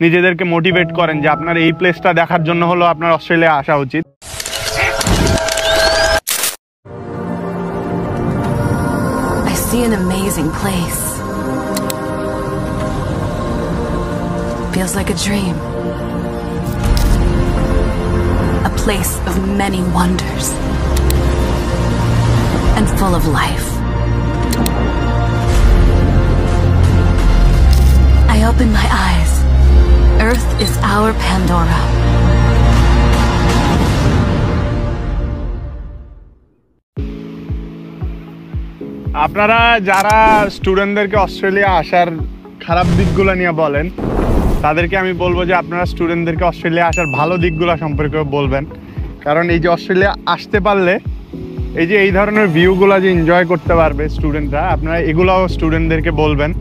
নিজেদেরকে মোটিভেট করেন যে আপনার এই প্লেসটা দেখার জন্য হলো আপনার অস্ট্রেলিয়া আসা উচিত। I see an amazing place. Feels like a dream. A place of many wonders and full of life. I open my eyes. Earth is our Pandora. আপনারা যারা স্টুডেন্টদেরকে অস্ট্রেলিয়া আসার খারাপ দিকগুলো নিয়ে বলেন, তাদেরকে আমি বলবো যে আপনারা স্টুডেন্টদেরকে অস্ট্রেলিয়া আসার ভালো দিকগুলো সম্পর্কে বলবেন। কারণ এই যে অস্ট্রেলিয়া আসতে পারলে এই যে এই ধরনের ভিউগুলো যে এনজয় করতে পারবে স্টুডেন্টরা, আপনারা এগুলোও স্টুডেন্টদেরকে বলবেন।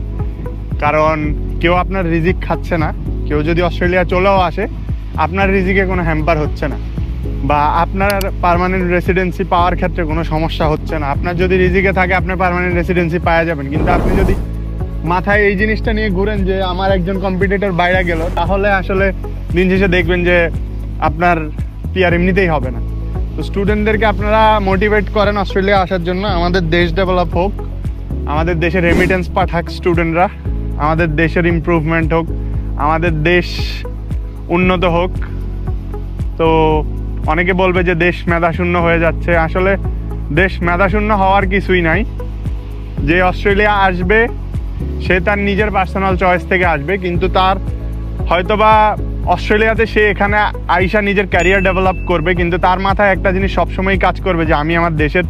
কারণ কেউ আপনার রিজিক খাচ্ছে না, কেউ যদি অস্ট্রেলিয়া চলেও আসে আপনার রিজিকে কোনো হ্যাম্পার হচ্ছে না, বা আপনার পার্মানেন্ট রেসিডেন্সি পাওয়ার ক্ষেত্রে কোনো সমস্যা হচ্ছে না। আপনার যদি রিজিকে থাকে আপনার পার্মানেন্ট রেসিডেন্সি পাওয়া যাবেন। কিন্তু আপনি যদি মাথায় এই জিনিসটা নিয়ে ঘুরেন যে আমার একজন কম্পিটিটর বাইরে গেল, তাহলে আসলে দিন শেষে দেখবেন যে আপনার পিআর এমনিতেই হবে না। তো স্টুডেন্টদেরকে আপনারা মোটিভেট করেন অস্ট্রেলিয়া আসার জন্য। আমাদের দেশ ডেভেলপ হোক, আমাদের দেশে রেমিটেন্স পাঠাক স্টুডেন্টরা, আমাদের দেশের ইমপ্রুভমেন্ট হোক, আমাদের দেশ উন্নত হোক। তো অনেকে বলবে যে দেশ মেধাশূন্য হয়ে যাচ্ছে, আসলে দেশ মেধাশূন্য হওয়ার কিছুই নাই। যে অস্ট্রেলিয়া আসবে সে তার নিজের পার্সোনাল চয়েস থেকে আসবে, কিন্তু তার হয়তোবা অস্ট্রেলিয়াতে সে এখানে আইসা নিজের ক্যারিয়ার ডেভেলপ করবে, কিন্তু তার মাথায় একটা জিনিস সবসময় কাজ করবে যে আমি আমার দেশের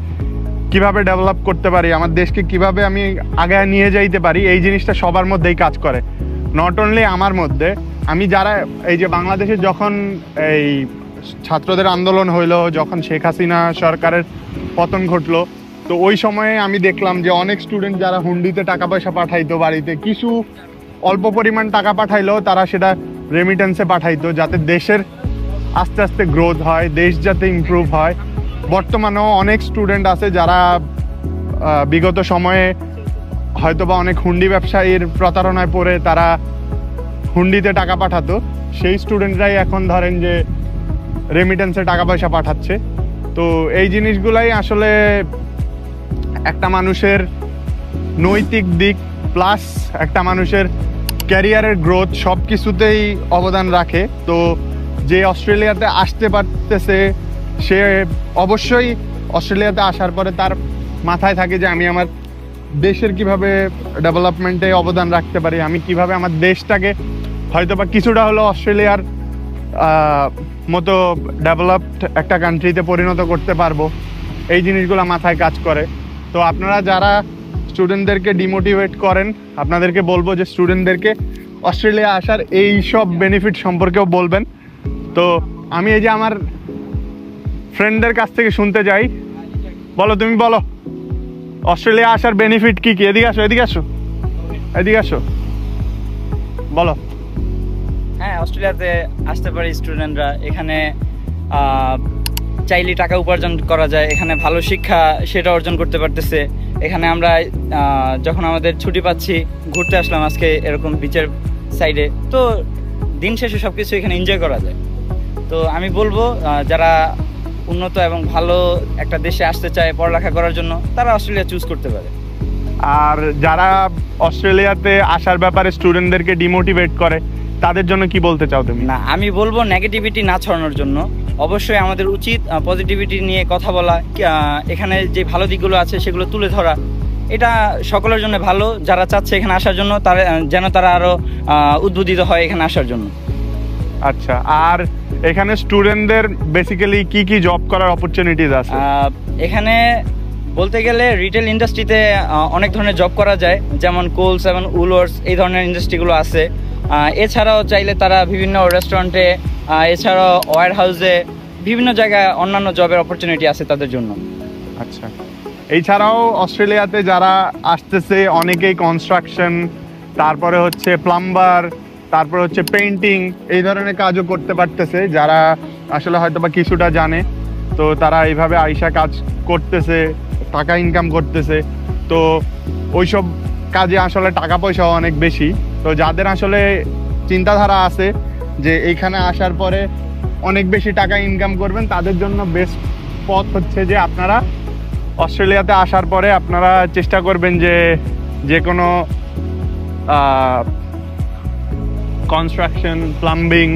কিভাবে ডেভেলপ করতে পারি, আমার দেশকে কিভাবে আমি আগে নিয়ে যাইতে পারি। এই জিনিসটা সবার মধ্যেই কাজ করে, নট অনলি আমার মধ্যে। আমি যারা এই যে বাংলাদেশে যখন এই ছাত্রদের আন্দোলন হইলো, যখন শেখ হাসিনা সরকারের পতন ঘটলো, তো ওই সময়ে আমি দেখলাম যে অনেক স্টুডেন্ট যারা হুন্ডিতে টাকা পয়সা পাঠাইতো, বাড়িতে কিছু অল্প পরিমাণ টাকা পাঠাইলেও তারা সেটা রেমিটেন্সে পাঠাইতো, যাতে দেশের আস্তে আস্তে গ্রোথ হয়, দেশ যাতে ইমপ্রুভ হয়। বর্তমানেও অনেক স্টুডেন্ট আছে যারা বিগত সময়ে হয়তোবা অনেক হুন্ডি ব্যবসায়ীর প্রতারণায় পড়ে তারা হুন্ডিতে টাকা পাঠাতো, সেই স্টুডেন্টরাই এখন ধরেন যে রেমিটেন্সে টাকা পয়সা পাঠাচ্ছে। তো এই জিনিসগুলাই আসলে একটা মানুষের নৈতিক দিক প্লাস একটা মানুষের ক্যারিয়ারের গ্রোথ সব কিছুতেই অবদান রাখে। তো যে অস্ট্রেলিয়াতে আসতে পারতেছে সে অবশ্যই অস্ট্রেলিয়াতে আসার পরে তার মাথায় থাকে যে আমি আমার দেশের কিভাবে ডেভেলপমেন্টে অবদান রাখতে পারি, আমি কিভাবে আমার দেশটাকে হয়তোবা কিছুটা হলো অস্ট্রেলিয়ার মতো ডেভেলপড একটা কান্ট্রিতে পরিণত করতে পারবো। এই জিনিসগুলো মাথায় কাজ করে। তো আপনারা যারা স্টুডেন্টদেরকে ডিমোটিভেট করেন, আপনাদেরকে বলবো যে স্টুডেন্টদেরকে অস্ট্রেলিয়া আসার এই সব বেনিফিট সম্পর্কেও বলবেন। তো আমি এই যে আমার ফ্রেন্ডদের কাছ থেকে শুনতে যাই, বলো তুমি বলো অস্ট্রেলিয়া আসার বেনিফিট কি কি? এদিকে আসো, এদিকে আসো, এদিকে আসো, বলো। হ্যাঁ, অস্ট্রেলিয়াতে আসতে পারি স্টুডেন্টরা। এখানে চাইলে টাকা উপার্জন করা যায়, এখানে ভালো শিক্ষা সেটা অর্জন করতে পারতেছে। এখানে আমরা যখন আমাদের ছুটি পাচ্ছি ঘুরতে আসলাম আজকে এরকম বিচের সাইডে, তো দিন শেষে সব কিছু এখানে এনজয় করা যায়। তো আমি বলবো যারা উন্নত এবং ভালো একটা দেশে আসতে চায় পড়ালেখা করার জন্য, তারা অস্ট্রেলিয়া চুজ করতে পারে। আর যারা অস্ট্রেলিয়াতে আসার ব্যাপারে স্টুডেন্টদেরকে ডিমোটিভেট করে তাদের জন্য কি বলতে চাও তুমি? না, আমি বলবো নেগেটিভিটি না ছড়ানোর জন্য। অবশ্যই আমাদের উচিত পজিটিভিটি নিয়ে কথা বলা, এখানে যে ভালো দিকগুলো আছে সেগুলো তুলে ধরা। এটা সকলের জন্য ভালো, যারা চাচ্ছে এখানে আসার জন্য তারা যেন তারা আরও উদ্বুদ্ধিত হয় এখানে আসার জন্য। আচ্ছা, আর এখানে স্টুডেন্টদের বেসিক্যালি কি কি জব করার অপরচুনিটিজ আছে? এখানে বলতে গেলে রিটেল ইন্ডাস্ট্রিতে অনেক ধরনের জব করা যায়, যেমন কোলস এবং উলওয়ার্স এই ধরনের ইন্ডাস্ট্রিগুলো আছে। এছাড়াও চাইলে তারা বিভিন্ন রেস্টুরেন্টে, এছাড়াও ওয়্যার হাউসে, বিভিন্ন জায়গায় অন্যান্য জবের অপরচুনিটি আছে তাদের জন্য। আচ্ছা, এছাড়াও অস্ট্রেলিয়াতে যারা আসতেছে অনেকেই কনস্ট্রাকশন, তারপরে হচ্ছে প্লাম্বার, তারপরে হচ্ছে পেইন্টিং, এই ধরনের কাজও করতে পারতেছে। যারা আসলে হয়তো বা কিছুটা জানে, তো তারা এইভাবে আইসা কাজ করতেছে, টাকা ইনকাম করতেছে। তো ওইসব কাজে আসলে টাকা পয়সাও অনেক বেশি। তো যাদের আসলে চিন্তাধারা আছে যে এইখানে আসার পরে অনেক বেশি টাকা ইনকাম করবেন, তাদের জন্য বেস্ট পথ হচ্ছে যে আপনারা অস্ট্রেলিয়াতে আসার পরে আপনারা চেষ্টা করবেন যে কোনো কনস্ট্রাকশন, প্লাম্বিং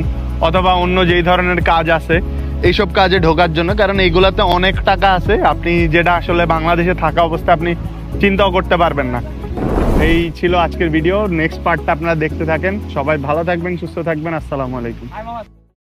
অথবা অন্য যেই ধরনের কাজ আছে এইসব কাজে ঢোকার জন্য, কারণ এইগুলাতে অনেক টাকা আছে, আপনি যেটা আসলে বাংলাদেশে থাকা অবস্থায় আপনি চিন্তাও করতে পারবেন না। এই ছিল আজকের ভিডিও, নেক্সট পার্টটা আপনারা দেখতে থাকেন। সবাই ভালো থাকবেন, সুস্থ থাকবেন, আসসালামু আলাইকুম।